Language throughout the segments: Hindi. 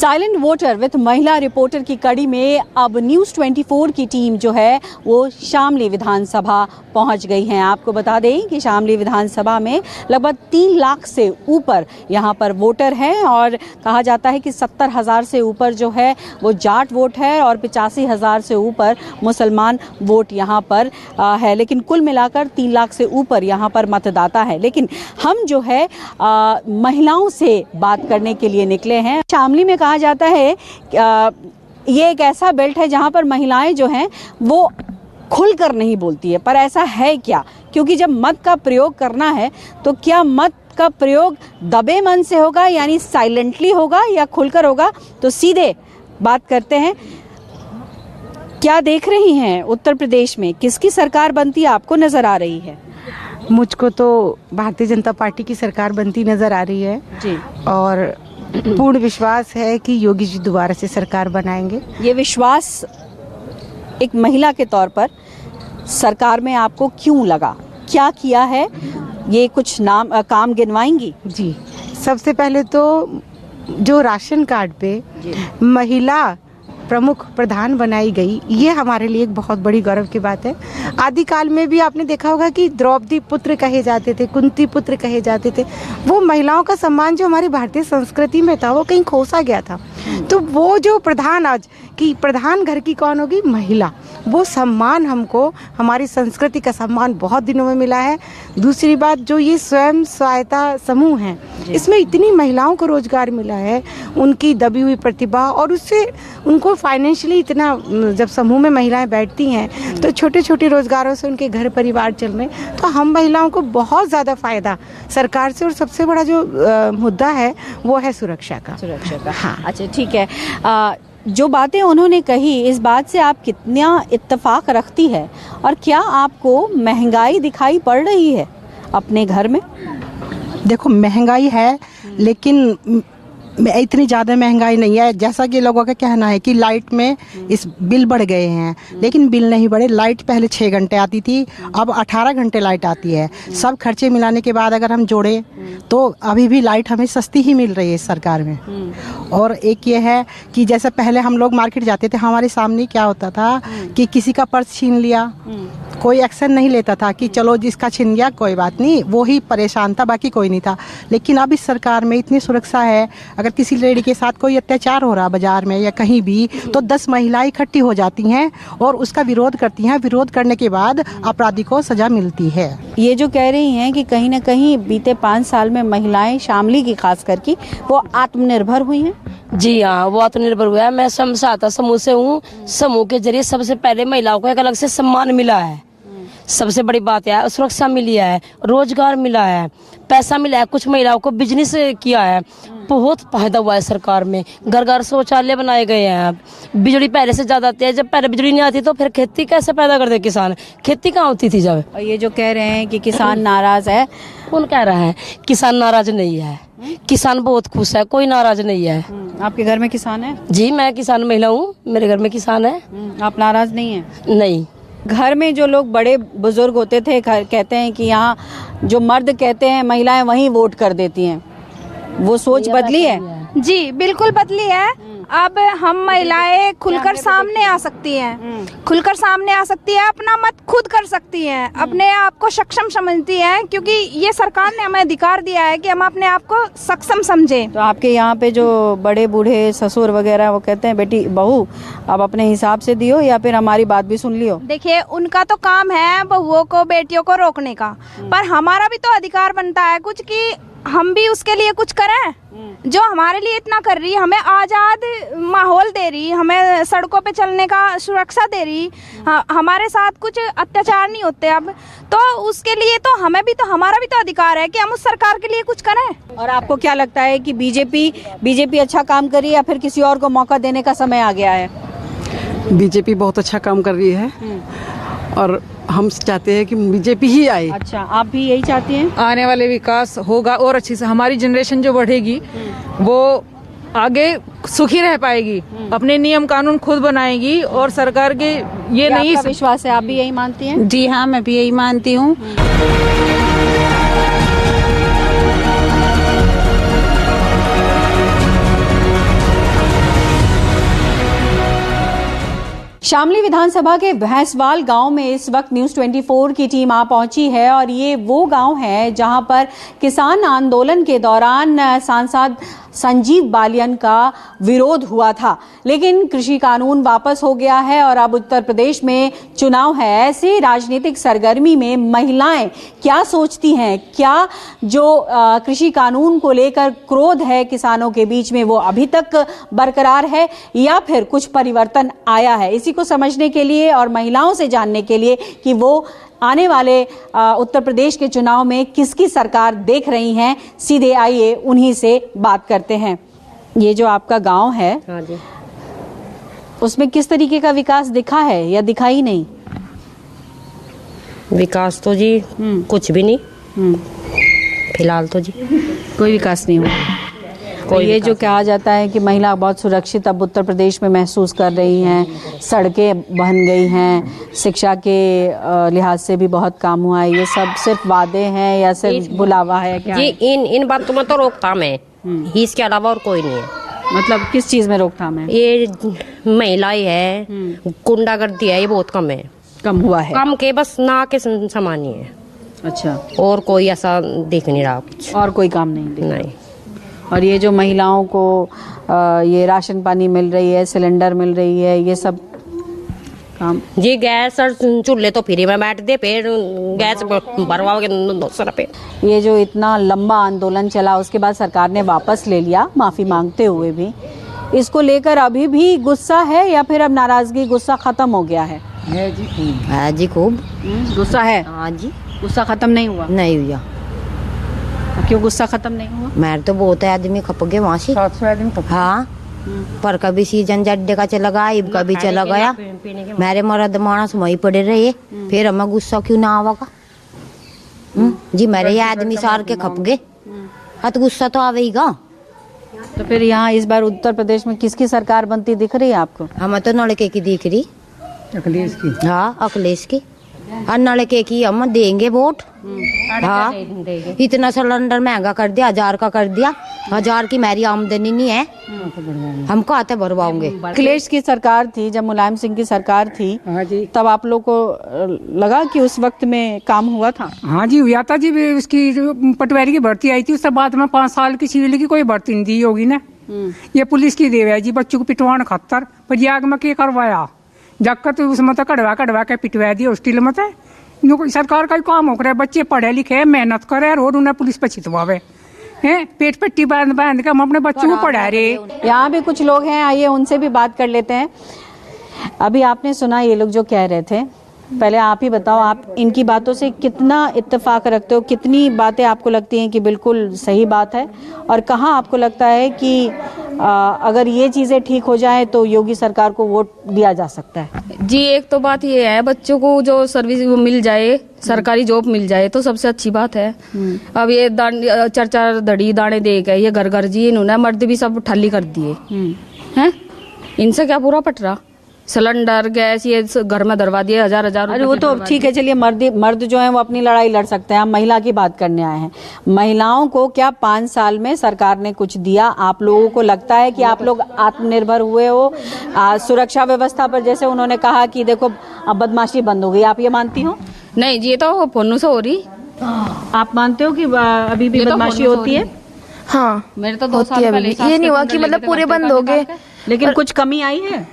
साइलेंट वोटर विद महिला रिपोर्टर की कड़ी में अब न्यूज़ 24 की टीम जो है वो शामली विधानसभा पहुंच गई है। आपको बता दें कि शामली विधानसभा में लगभग 3 लाख से ऊपर यहां पर वोटर हैं और कहा जाता है कि 70,000 से ऊपर जो है वो जाट वोट है और 85,000 से ऊपर मुसलमान वोट यहां पर है। लेकिन कुल मिलाकर 3 लाख से ऊपर यहां पर मतदाता है। लेकिन हम जो है महिलाओं से बात करने के लिए निकले हैं। शामली में कहा जाता है ये एक ऐसा बेल्ट है जहां पर महिलाएं जो हैं वो खुलकर नहीं बोलती है, पर ऐसा है क्या? क्योंकि जब मत का प्रयोग करना है तो क्या मत का प्रयोग दबे मन से होगा, यानी साइलेंटली होगा, या खुलकर होगा? तो सीधे बात करते हैं। क्या देख रही हैं उत्तर प्रदेश में किसकी सरकार बनती आपको नजर आ रही है? मुझको तो भारतीय जनता पार्टी की सरकार बनती नजर आ रही है जी, और पूर्ण विश्वास है कि योगी जी दोबारा से सरकार बनाएंगे। ये विश्वास एक महिला के तौर पर सरकार में आपको क्यों लगा? क्या किया है? ये कुछ काम गिनवाएंगी? जी, सबसे पहले तो जो राशन कार्ड पे महिला प्रमुख प्रधान बनाई गई, ये हमारे लिए एक बहुत बड़ी गौरव की बात है। आदिकाल में भी आपने देखा होगा कि द्रौपदी पुत्र कहे जाते थे, कुंती पुत्र कहे जाते थे। वो महिलाओं का सम्मान जो हमारी भारतीय संस्कृति में था वो कहीं खोसा गया था। तो वो जो प्रधान, आज की प्रधान घर की कौन होगी? महिला। वो सम्मान हमको, हमारी संस्कृति का सम्मान बहुत दिनों में मिला है। दूसरी बात, जो ये स्वयं सहायता समूह हैं, इसमें इतनी महिलाओं को रोजगार मिला है, उनकी दबी हुई प्रतिभा, और उससे उनको फाइनेंशियली इतना, जब समूह में महिलाएं बैठती हैं तो छोटे छोटे रोजगारों से उनके घर परिवार चल रहे हैं। तो हम महिलाओं को बहुत ज़्यादा फायदा सरकार से, और सबसे बड़ा जो मुद्दा है वो है सुरक्षा का। हाँ, अच्छा ठीक है। जो बातें उन्होंने कही, इस बात से आप कितना इत्तेफाक रखती है, और क्या आपको महंगाई दिखाई पड़ रही है अपने घर में? देखो, महंगाई है लेकिन इतनी ज़्यादा महंगाई नहीं है। जैसा कि लोगों का कहना है कि लाइट में इस बिल बढ़ गए हैं, लेकिन बिल नहीं बढ़े। लाइट पहले 6 घंटे आती थी, अब 18 घंटे लाइट आती है। सब खर्चे मिलाने के बाद अगर हम जोड़े तो अभी भी लाइट हमें सस्ती ही मिल रही है इस सरकार में। और एक ये है कि जैसे पहले हम लोग मार्केट जाते थे, हमारे सामने क्या होता था कि किसी का पर्स छीन लिया, कोई एक्शन नहीं लेता था कि चलो जिसका छीन गया कोई बात नहीं, वो ही परेशान था, बाकी कोई नहीं था। लेकिन अब इस सरकार में इतनी सुरक्षा है, अगर किसी लेडी के साथ कोई अत्याचार हो रहा बाजार में या कहीं भी, तो 10 महिलाएं इकट्ठी हो जाती हैं और उसका विरोध करती हैं। विरोध करने के बाद अपराधी को सजा मिलती है। ये जो कह रही हैं कि कहीं ना कहीं बीते 5 साल में महिलाएं, शामली की खास करके, वो आत्मनिर्भर हुई हैं। जी हाँ, वो आत्मनिर्भर हुआ है। मैं स्वयं सहायता समूह से हूँ। समूह के जरिए सबसे पहले महिलाओं को एक अलग से सम्मान मिला है। सबसे बड़ी बात है, सुरक्षा मिली है, रोजगार मिला है, पैसा मिला है, कुछ महिलाओं को बिजनेस किया है। बहुत फायदा हुआ है सरकार में। घर घर शौचालय बनाए गए हैं। बिजली पहले से ज्यादा आती है। जब पहले बिजली नहीं आती तो फिर खेती कैसे पैदा करते किसान? खेती कहाँ होती थी जब? और ये जो कह रहे हैं कि किसान नाराज है, कौन कह रहा है? किसान नाराज नहीं है, किसान बहुत खुश है, कोई नाराज नहीं है। आपके घर में किसान है? जी, मैं किसान महिला हूँ, मेरे घर में किसान है। आप नाराज नहीं है? नहीं। घर में जो लोग बड़े बुजुर्ग होते थे, कहते हैं कि यहाँ जो मर्द कहते हैं महिलाएं वहीं वोट कर देती हैं, वो सोच बदली है? जी बिल्कुल बदली है। अब हम महिलाएं खुलकर सामने आ सकती हैं, खुलकर सामने आ सकती है, अपना मत खुद कर सकती हैं, अपने आप को सक्षम समझती हैं, क्योंकि ये सरकार ने हमें अधिकार दिया है कि हम अपने आप को सक्षम समझें। तो आपके यहाँ पे जो बड़े बूढ़े ससुर वगैरह वो कहते हैं बेटी बहू अब अपने हिसाब से दियो या फिर हमारी बात भी सुन लियो? देखिए, उनका तो काम है बहुओं को, बेटियों को रोकने का, पर हमारा भी तो अधिकार बनता है कुछ, कि हम भी उसके लिए कुछ करें। जो हमारे लिए इतना कर रही, हमें आजाद माहौल दे रही, हमें सड़कों पे चलने का सुरक्षा दे रही, हमारे साथ कुछ अत्याचार नहीं होते अब, तो उसके लिए तो हमें भी तो, हमारा भी तो अधिकार है कि हम उस सरकार के लिए कुछ करें। और आपको क्या लगता है कि बीजेपी अच्छा काम कर रही है या फिर किसी और को मौका देने का समय आ गया है? बीजेपी बहुत अच्छा काम कर रही है और हम चाहते हैं कि बीजेपी ही आए। अच्छा, आप भी यही चाहती हैं? आने वाले विकास होगा और अच्छी से हमारी जनरेशन जो बढ़ेगी वो आगे सुखी रह पाएगी, अपने नियम कानून खुद बनाएगी, और सरकार के ये नहीं। विश्वास है, आप भी यही मानती हैं? जी हाँ, मैं भी यही मानती हूँ। शामली विधानसभा के भैंसवाल गांव में इस वक्त न्यूज़ 24 की टीम आ पहुंची है और ये वो गांव है जहां पर किसान आंदोलन के दौरान सांसद संजीव बालियान का विरोध हुआ था, लेकिन कृषि कानून वापस हो गया है और अब उत्तर प्रदेश में चुनाव है। ऐसे राजनीतिक सरगर्मी में महिलाएं क्या सोचती हैं, क्या जो कृषि कानून को लेकर क्रोध है किसानों के बीच में वो अभी तक बरकरार है या फिर कुछ परिवर्तन आया है, इसी को समझने के लिए और महिलाओं से जानने के लिए कि वो आने वाले उत्तर प्रदेश के चुनाव में किसकी सरकार देख रही हैं, सीधे आइए उन्हीं से बात करते हैं। ये जो आपका गांव है, हाँ जी, उसमें किस तरीके का विकास दिखा है या दिखा ही नहीं? विकास तो जी कुछ भी नहीं, फिलहाल तो जी कोई विकास नहीं हुआ। तो ये जो कहा जाता है कि महिला बहुत सुरक्षित अब उत्तर प्रदेश में महसूस कर रही हैं, सड़कें बन गई हैं, शिक्षा के लिहाज से भी बहुत काम हुआ है, ये सब सिर्फ वादे हैं या सिर्फ बुलावा है क्या? जी इन बातों में तो रोकथाम है, इसके अलावा और कोई नहीं है। मतलब किस चीज में रोकथाम है? ये महिलाएं है, गुंडागर्दी है, ये बहुत कम है, कम हुआ है, कम के बस ना के समान ही है। अच्छा, और कोई ऐसा दिख नहीं रहा कुछ, और कोई काम नहीं दिख? नहीं। और ये जो महिलाओं को ये राशन पानी मिल रही है, सिलेंडर मिल रही है, ये सब काम? जी गैस और चूल्हे तो फ्री में बैठ दे, फिर गैस भरवाओगे 200 रुपये। ये जो इतना लंबा आंदोलन चला उसके बाद सरकार ने वापस ले लिया माफी मांगते हुए भी, इसको लेकर अभी भी गुस्सा है या फिर अब नाराजगी, गुस्सा खत्म हो गया है? है जी खूब गुस्सा है। हाँ जी, गुस्सा खत्म नहीं हुआ? नहीं हुआ। क्यों गुस्सा खत्म नहीं हुआ? मेरे तो बहुत आदमी खप गए वहाँ से, 700 आदमी खप। हाँ, पर कभी सीजन जड्डे का चला गया, इब कभी चला गया, मेरे मर्द मानस वहीं पड़े रहे, फिर हमें गुस्सा क्यों ना आवेगा? जी मेरे ये आदमी सार के खप गए, तो गुस्सा तो आवेगा। तो फिर यहाँ इस बार उत्तर प्रदेश में किसकी सरकार बनती दिख रही है आपको? हमें तो नलके की दिख रही, अखिलेश की। हाँ अखिलेश की, और नलके की हम देंगे वोट। हाँ, इतना सिलेंडर महंगा कर दिया, 1000 का कर दिया, 1000 की मेरी आमदनी नहीं है, हम कहाँ से भरवाओगे? अखिलेश की सरकार थी, जब मुलायम सिंह की सरकार थी, तब आप लोग को लगा कि उस वक्त में काम हुआ था? हाँ जी हुआ था जी, उसकी जो पटवारी की भर्ती आई थी उसके बाद में 5 साल की सिविल की कोई भर्ती नहीं दी होगी ना। ये पुलिस की देव है जी, बच्चों को पिटवाने खातर, पर ये आग में क्या करवाया, जाकर तो उसमें तो कड़वा के पिटवा दिया हॉस्टल में। तो सरकार का ही काम हो रहा है, बच्चे पढ़े लिखे मेहनत करे और उन्हें पुलिस पे छिटवावे हैं, पेट पट्टी बांध के हम अपने बच्चों को पढ़ा रहे। यहाँ भी कुछ लोग हैं, आइए उनसे भी बात कर लेते हैं। अभी आपने सुना ये लोग जो कह रहे थे, पहले आप ही बताओ, आप इनकी बातों से कितना इत्तेफाक रखते हो, कितनी बातें आपको लगती हैं कि बिल्कुल सही बात है, और कहाँ आपको लगता है कि अगर ये चीज़ें ठीक हो जाए तो योगी सरकार को वोट दिया जा सकता है? जी एक तो बात ये है, बच्चों को जो सर्विस वो मिल जाए, सरकारी जॉब मिल जाए तो सबसे अच्छी बात है। अब ये 4-4 धड़ी दाने दे गए ये घर जी, इन्होंने मर्द भी सब ठल्ली कर दिए हैं, इनसे क्या पूरा पट रहा? सिलेंडर गैस ये घर में धरवा दिए, 1000 अरे वो तो ठीक है, चलिए मर्द जो है वो अपनी लड़ाई लड़ सकते हैं, हम महिला की बात करने आए हैं। महिलाओं को क्या 5 साल में सरकार ने कुछ दिया? आप लोगों को लगता है कि आप लोग आत्मनिर्भर हुए हो? सुरक्षा व्यवस्था पर जैसे उन्होंने कहा कि देखो अब बदमाशी बंद हो गई, आप ये मानती हो? नहीं जी, ये तो फोनों से हो रही। आप मानते हो कि अभी भी बदमाशी होती है? हाँ, मेरे तो 2 साल पहले ये नहीं हुआ कि मतलब पूरे बंद हो गए, लेकिन कुछ कमी आई है?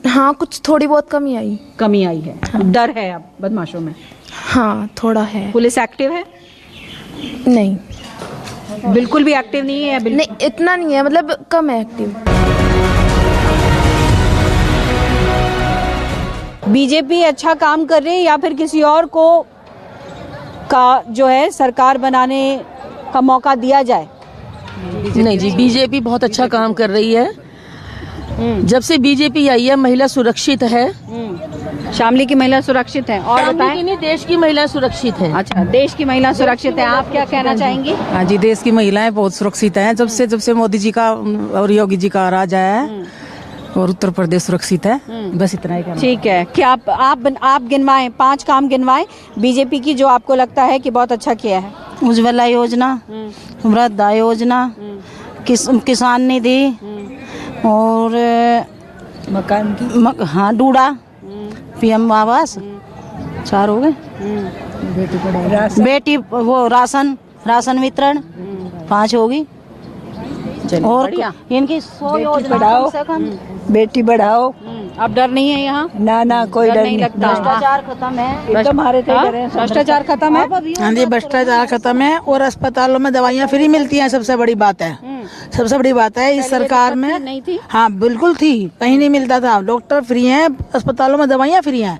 हाँ कुछ थोड़ी बहुत कमी आई है। डर है अब बदमाशों में? हाँ थोड़ा है। पुलिस एक्टिव है? नहीं, बिल्कुल भी एक्टिव नहीं है? नहीं इतना नहीं है, मतलब कम है एक्टिव। बीजेपी अच्छा काम कर रही है या फिर किसी और को का जो है सरकार बनाने का मौका दिया जाए? नहीं जी, बीजेपी बहुत अच्छा काम कर रही है। जब से बीजेपी आई है महिला सुरक्षित है। शामली की महिला सुरक्षित है? और बताएं? नहीं, देश की महिला सुरक्षित है। अच्छा, देश की महिला सुरक्षित है, आप क्या कहना चाहेंगी? हाँ जी, देश की महिलाएं बहुत सुरक्षित हैं, जब से मोदी जी का और योगी जी का राज आया है, और उत्तर प्रदेश सुरक्षित है। बस इतना ही कहना। ठीक है, क्या आप गिनवाएं, 5 काम गिनवाएं बीजेपी की जो आपको लगता है कि बहुत अच्छा किया है? उज्ज्वला योजना, वृद्धा योजना, किसान निधि, और मकान की हाँ डूडा, पीएम आवास 4 हो गए। बेटी वो राशन वितरण 5 होगी। और इनकी 100 योजना कम से कम। बेटी बढ़ाओ। अब डर नहीं है यहाँ? ना कोई डर नहीं लगता। भ्रष्टाचार खत्म है। हमारे भ्रष्टाचार खत्म है। हाँ जी, भ्रष्टाचार खत्म है और अस्पतालों में दवाइयाँ फ्री मिलती हैं। सबसे बड़ी बात है, सबसे बड़ी बात है इस सरकार में नहीं थी। हाँ बिल्कुल थी, कहीं नहीं मिलता था। डॉक्टर फ्री हैं, अस्पतालों में दवाइयाँ फ्री हैं,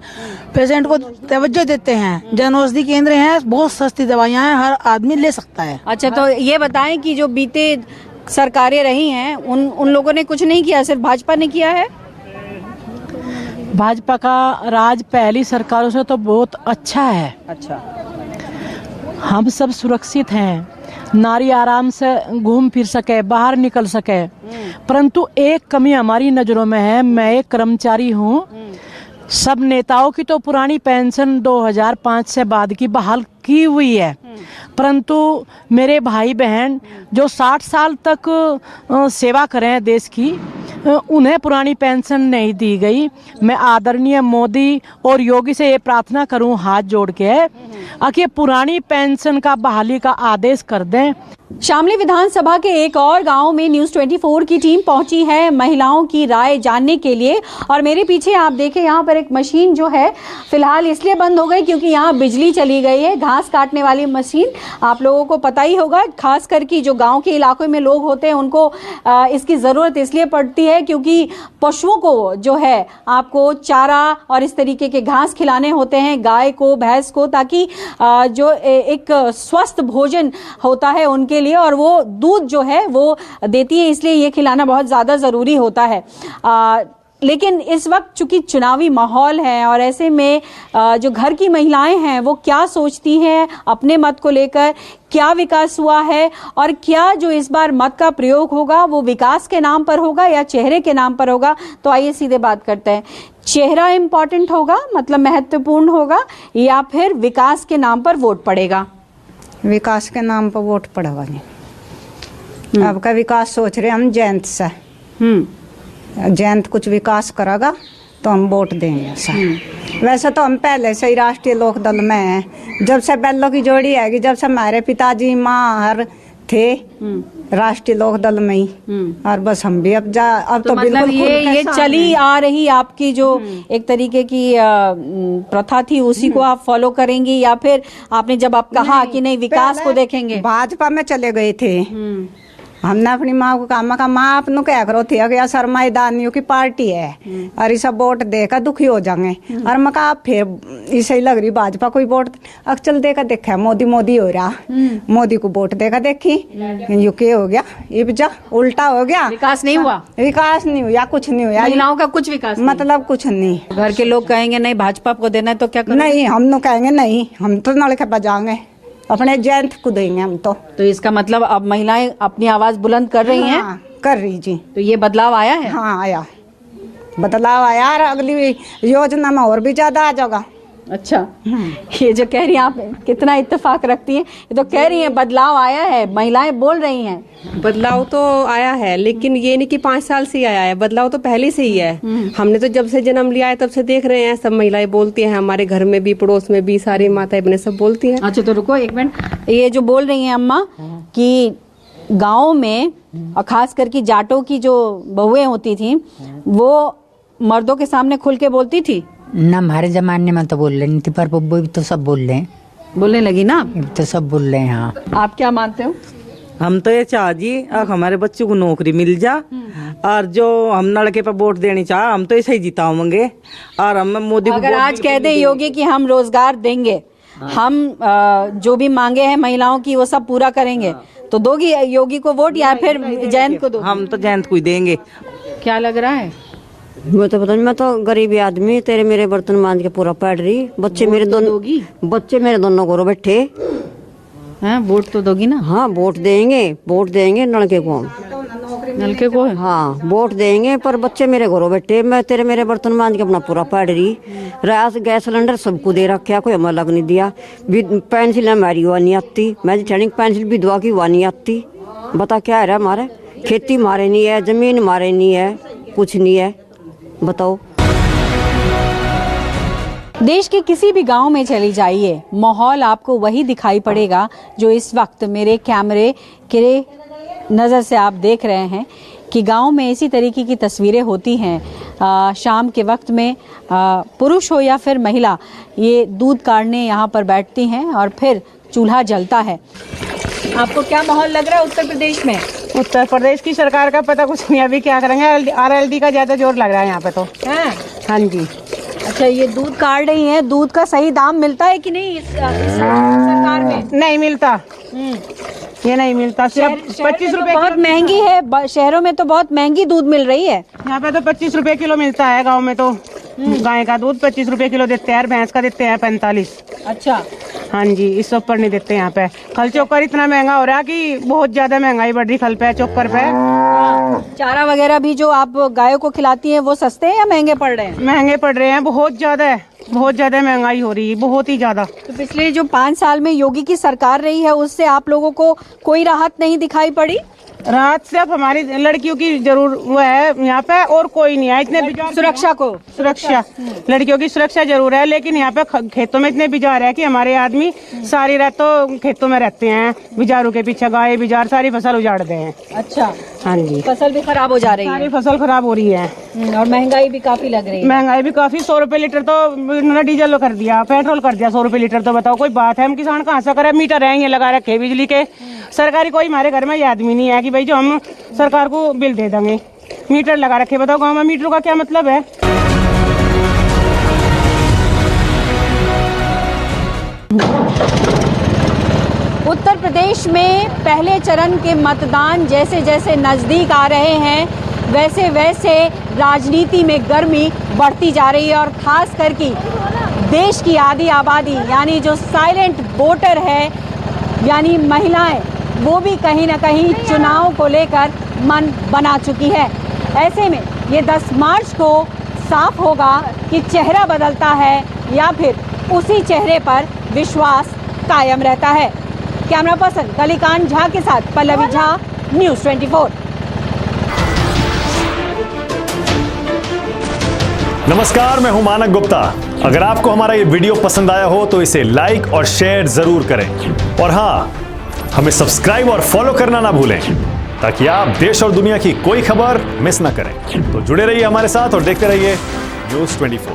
पेशेंट को तवज्जो देते हैं। जन औषधि केंद्र हैं, बहुत सस्ती दवाइयाँ हैं, हर आदमी ले सकता है। अच्छा, तो ये बताएं कि जो बीते सरकारें रही हैं उन लोगों ने कुछ नहीं किया, सिर्फ भाजपा ने किया है। भाजपा का राज पहली सरकारों से तो बहुत अच्छा है। अच्छा, हम सब सुरक्षित हैं, नारी आराम से घूम फिर सके, बाहर निकल सके। परंतु एक कमी हमारी नज़रों में है। मैं एक कर्मचारी हूँ। सब नेताओं की तो पुरानी पेंशन 2005 से बाद की बहाल की हुई है, परंतु मेरे भाई बहन जो 60 साल तक सेवा करें देश की, उन्हें पुरानी पेंशन नहीं दी गई। मैं आदरणीय मोदी और योगी से ये प्रार्थना करूं हाथ जोड़ के कि पुरानी पेंशन का बहाली का आदेश कर दें। शामली विधानसभा के एक और गांव में न्यूज़ 24 की टीम पहुंची है महिलाओं की राय जानने के लिए। और मेरे पीछे आप देखें, यहाँ पर एक मशीन जो है फिलहाल इसलिए बंद हो गई क्योंकि यहाँ बिजली चली गई है, घास काटने वाली मशीन। आप लोगों को पता ही होगा, खास करके जो गांव के इलाकों में लोग होते हैं उनको इसकी ज़रूरत इसलिए पड़ती है क्योंकि पशुओं को जो है आपको चारा और इस तरीके के घास खिलाने होते हैं, गाय को, भैंस को, ताकि जो एक स्वस्थ भोजन होता है उनके लिए, और वो दूध जो है वो देती है, इसलिए ये खिलाना बहुत ज़्यादा ज़रूरी होता है। लेकिन इस वक्त चूंकि चुनावी माहौल है और ऐसे में जो घर की महिलाएं हैं वो क्या सोचती हैं अपने मत को लेकर, क्या विकास हुआ है और क्या जो इस बार मत का प्रयोग होगा वो विकास के नाम पर होगा या चेहरे के नाम पर होगा। तो आइए सीधे बात करते हैं, चेहरा इम्पोर्टेंट होगा, मतलब महत्वपूर्ण होगा, या फिर विकास के नाम पर वोट पड़ेगा? विकास के नाम पर वोट पड़ेगा नहीं। अब का विकास सोच रहे हम जयंत से। जयंत कुछ विकास करेगा तो हम वोट देंगे। वैसे तो हम पहले से ही राष्ट्रीय लोक दल में हैं, जब से बैलों की जोड़ी आएगी, जब से हमारे पिताजी माँ हर थे राष्ट्रीय लोक दल में ही, और बस हम भी अब तो मतलब ये चली आ रही आपकी जो एक तरीके की प्रथा थी उसी को आप फॉलो करेंगी, या फिर आपने जब आप कहा कि नहीं विकास को देखेंगे? भाजपा में चले गए थे, हमने अपनी माँ को कहा माँ आप नु क्या करो थे अगर सरमाईदानियों की पार्टी है और इसे वोट देकर दुखी हो जाएंगे, और मैं कहा फिर इसे ही लग रही भाजपा कोई वोट अक्चल देकर देखा मोदी हो रहा, मोदी को वोट देकर देखी यू के हो गया, इब्जा उल्टा हो गया, विकास नहीं हुआ, विकास नहीं हुआ, कुछ नहीं हुआ, महिलाओं का कुछ विकास मतलब कुछ नहीं। घर के लोग कहेंगे नहीं भाजपा को देना है तो क्या करें? नहीं, हम नु कहेंगे नहीं, हम तो नलके बजाएंगे, अपने जयंत को देंगे हम तो इसका मतलब अब महिलाएं अपनी आवाज बुलंद कर रही हैं? हाँ, कर रही जी। तो ये बदलाव आया है? हाँ आया, बदलाव आया, और अगली योजना में और भी ज्यादा आ जाएगा। अच्छा, ये जो कह रही हैं आप कितना इत्तेफाक रखती हैं, ये तो कह रही हैं बदलाव आया है, महिलाएं बोल रही हैं। बदलाव तो आया है, लेकिन ये नहीं कि 5 साल से आया है, बदलाव तो पहले से ही है। हमने तो जब से जन्म लिया है तब से देख रहे हैं, सब महिलाएं बोलती हैं, हमारे घर में भी पड़ोस में भी सारी माताएं बहनें सब बोलती हैं। अच्छा, तो रुको एक मिनट, ये जो बोल रही हैं अम्मा कि गाँव में और खास करके जाटों की जो बहुएं होती थी वो मर्दों के सामने खुल के बोलती थी ना, हमारे जमाने में तो बोल रहे नहीं थी, पर भी तो सब बोल रहे हैं, बोलने लगी ना, तो सब बोल रहे हैं। हाँ, आप क्या मानते हो? हम तो ये चाह जी अब हमारे बच्चों को नौकरी मिल जा, और जो हम लड़के पर वोट देनी चाह हम तो ऐसे ही जिताओगे, और हम मोदी को अगर आज कह दे योगी कि हम रोजगार देंगे, हम जो भी मांगे हैं महिलाओं की वो सब पूरा करेंगे, तो दोगी योगी को वोट या फिर जयंत को दो? हम तो जयंत को ही देंगे। क्या लग रहा है? वो तो पता नहीं, मैं तो गरीब आदमी, तेरे मेरे बर्तन मांझ के पूरा पड़ रही, बच्चे मेरे दोनों घरों बैठे हैं, वोट तो दोगी ना? हाँ, वोट देंगे लड़के को, नलके को? हाँ, वोट देंगे, पर बच्चे मेरे घरों बैठे, मैं तेरे मेरे बर्तन मांझ के अपना पूरा पड़ रही। गैस सिलेंडर सबको दे रखा, कोई हमें अलग नहीं दिया, पेंसिल हमारी हुआ नहीं आती, मैं ठहरी पेंसिल विधवा की हुआ नहीं आती, बता क्या है हमारे, खेती मारे नहीं है, जमीन मारे नहीं है, कुछ नहीं है, बताओ। देश के किसी भी गांव में चली जाइए, माहौल आपको वही दिखाई पड़ेगा जो इस वक्त मेरे कैमरे के नज़र से आप देख रहे हैं कि गांव में इसी तरीके की तस्वीरें होती हैं। शाम के वक्त में पुरुष हो या फिर महिला, ये दूध काटने यहाँ पर बैठती हैं और फिर चूल्हा जलता है। आपको क्या माहौल लग रहा है उत्तर प्रदेश में? उत्तर प्रदेश की सरकार का पता कुछ नहीं, अभी क्या करेंगे। RLD का ज़्यादा जोर लग रहा है यहाँ पे तो। हाँ जी। अच्छा, ये दूध काट रही हैं, दूध का सही दाम मिलता है कि नहीं इस सरकार में? नहीं मिलता, ये नहीं मिलता। सिर्फ 25 रुपए बहुत महंगी है, शहरों में तो बहुत महंगी दूध मिल रही है। यहाँ पे तो 25 रुपए किलो मिलता है, गांव में तो गाय का दूध 25 रुपए किलो देते हैं, भैंस का देते हैं 45। अच्छा। हाँ जी, इस ऊपर नहीं देते यहाँ पे। खल चोकर इतना महंगा हो रहा है कि बहुत ज्यादा महंगाई बढ़ रही खल पे, चोकर पे। चारा वगैरह भी जो आप गायों को खिलाती हैं वो सस्ते हैं या महंगे पड़ रहे हैं? महंगे पड़ रहे हैं, बहुत ज्यादा महंगाई हो रही है, बहुत ही ज्यादा। तो पिछले जो 5 साल में योगी की सरकार रही है उससे आप लोगों को कोई राहत नहीं दिखाई पड़ी? राहत सिर्फ हमारी लड़कियों की जरूर वो है यहाँ पे, और कोई नहीं है। इतने सुरक्षा लड़कियों की सुरक्षा जरूर है, लेकिन यहाँ पे खेतों में इतने बिजार है कि हमारे आदमी सारी रात तो खेतों में रहते हैं, बिजारों के पीछे गाय बिजार सारी फसल उजाड़ दे हैं। अच्छा। हाँ जी, फसल भी खराब हो जा रही है। सारी फसल खराब हो रही है और महंगाई भी काफी लग रही है। महंगाई भी काफी, 100 रुपए लीटर तो इन्होंने डीजल कर दिया, पेट्रोल कर दिया 100 रुपए लीटर। तो बताओ कोई बात है? हम किसान कहाँ से करे? मीटर है ये लगा रखे बिजली के, सरकारी कोई हमारे घर में ये आदमी नहीं है कि भाई जो हम सरकार को बिल दे देंगे। मीटर लगा रखे, बताओ गाँव में मीटर का क्या मतलब है? उत्तर प्रदेश में पहले चरण के मतदान जैसे जैसे नज़दीक आ रहे हैं वैसे वैसे राजनीति में गर्मी बढ़ती जा रही है और खास करके देश की आधी आबादी यानी जो साइलेंट वोटर है यानी महिलाएं, वो भी कहीं ना कहीं चुनाव को लेकर मन बना चुकी है। ऐसे में ये 10 मार्च को साफ होगा कि चेहरा बदलता है या फिर उसी चेहरे पर विश्वास कायम रहता है। कैमरा पर्सन कलिकांत झा के साथ पल्लवी झा, न्यूज़ 24। नमस्कार, मैं हूं मानक गुप्ता। अगर आपको हमारा ये वीडियो पसंद आया हो तो इसे लाइक और शेयर जरूर करें और हाँ, हमें सब्सक्राइब और फॉलो करना ना भूलें ताकि आप देश और दुनिया की कोई खबर मिस ना करें। तो जुड़े रहिए हमारे साथ और देखते रहिए न्यूज़ 24।